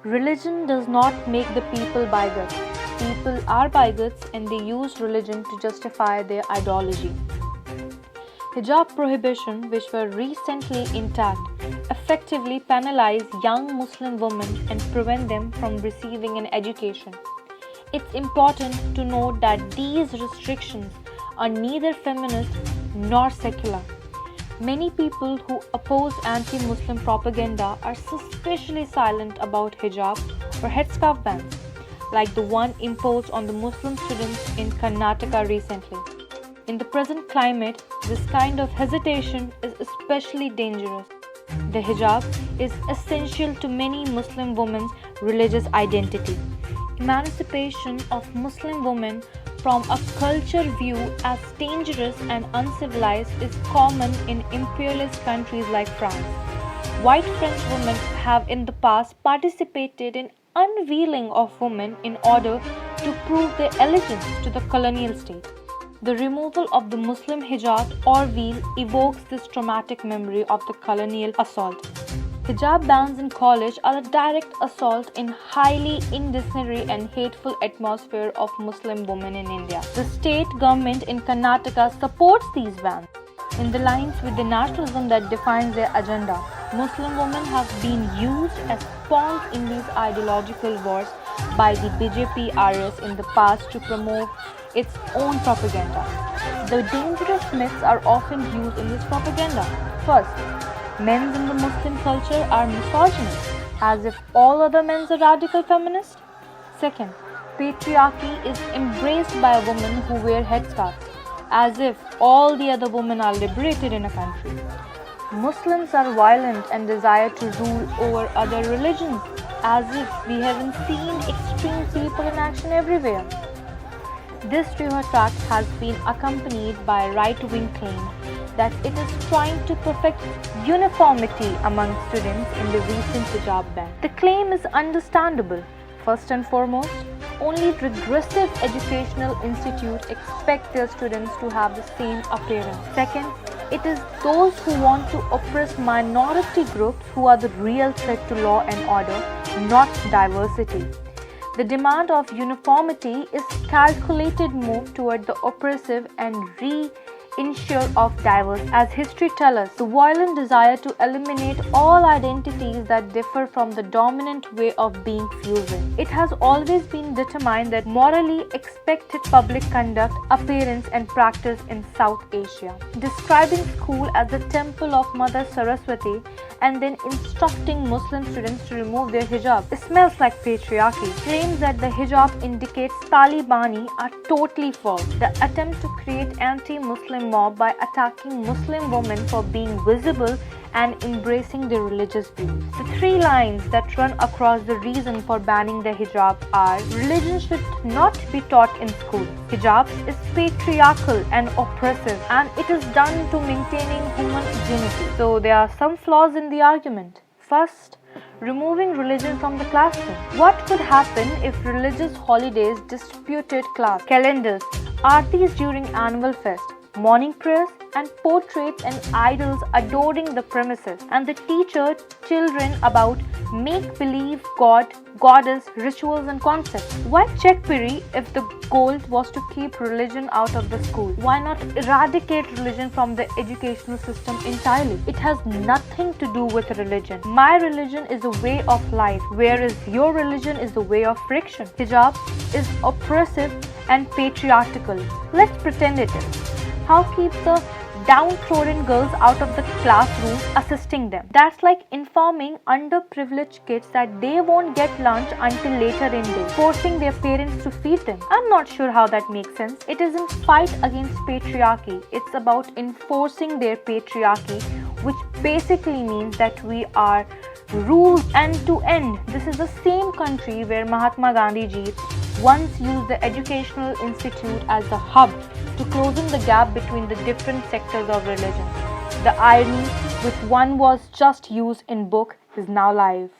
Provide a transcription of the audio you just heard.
Religion does not make the people bigots. People are bigots and they use religion to justify their ideology. Hijab prohibition, which were recently intact, effectively penalize young Muslim women and prevent them from receiving an education. It's important to note that these restrictions are neither feminist nor secular. Many people who oppose anti-Muslim propaganda are suspiciously silent about hijab or headscarf bans, like the one imposed on the Muslim students in Karnataka recently. In the present climate, this kind of hesitation is especially dangerous. The hijab is essential to many Muslim women's religious identity. Emancipation of Muslim women from a culture view as dangerous and uncivilized is common in imperialist countries like France. White French women have in the past participated in unveiling of women in order to prove their allegiance to the colonial state. The removal of the Muslim hijab or veil evokes this traumatic memory of the colonial assault. Hijab bans in college are a direct assault in highly incendiary and hateful atmosphere of Muslim women in India. The state government in Karnataka supports these bans. In the lines with the nationalism that defines their agenda, Muslim women have been used as pawns in these ideological wars by the BJP-RS in the past to promote its own propaganda. The dangerous myths are often used in this propaganda. First, men in the Muslim culture are misogynist, as if all other men are radical feminists. Second, patriarchy is embraced by a woman who wear headscarves, as if all the other women are liberated in a country. Muslims are violent and desire to rule over other religions, as if we haven't seen extreme people in action everywhere. This stereotype has been accompanied by right-wing claim that it is trying to perfect uniformity among students in the recent hijab ban. The claim is understandable. First and foremost, only regressive educational institutes expect their students to have the same appearance. Second, it is those who want to oppress minority groups who are the real threat to law and order, not diversity. The demand of uniformity is calculated move toward the oppressive and ensure of diversity. As history tells us, the violent desire to eliminate all identities that differ from the dominant way of being fusion. It has always been determined that morally expected public conduct, appearance and practice in South Asia. Describing school as the temple of Mother Saraswati and then instructing Muslim students to remove their hijab. It smells like patriarchy. Claims that the hijab indicates Talibani are totally false. The attempt to create anti-Muslim mob by attacking Muslim women for being visible and embracing their religious views. The three lines that run across the reason for banning the hijab are: religion should not be taught in school. Hijab is patriarchal and oppressive, and it is done to maintaining human dignity. So there are some flaws in the argument. First, removing religion from the classroom. What could happen if religious holidays disputed class, calendars, aartis during annual fest, morning prayers and portraits and idols adoring the premises, and the teacher children about make-believe god, goddess, rituals and concepts? Why checkberry if the goal was to keep religion out of the school? Why not eradicate religion from the educational system entirely? It has nothing to do with religion. My religion is a way of life, whereas your religion is a way of friction. Hijab is oppressive and patriarchal. Let's pretend it is. How keep the downtrodden girls out of the classroom, assisting them? That's like informing underprivileged kids that they won't get lunch until later in the day, forcing their parents to feed them. I'm not sure how that makes sense. It isn't fight against patriarchy. It's about enforcing their patriarchy, which basically means that we are ruled end to end. This is the same country where Mahatma Gandhi ji once used the educational institute as the hub to closing the gap between the different sectors of religion. The irony, which one was just used in book, is now live.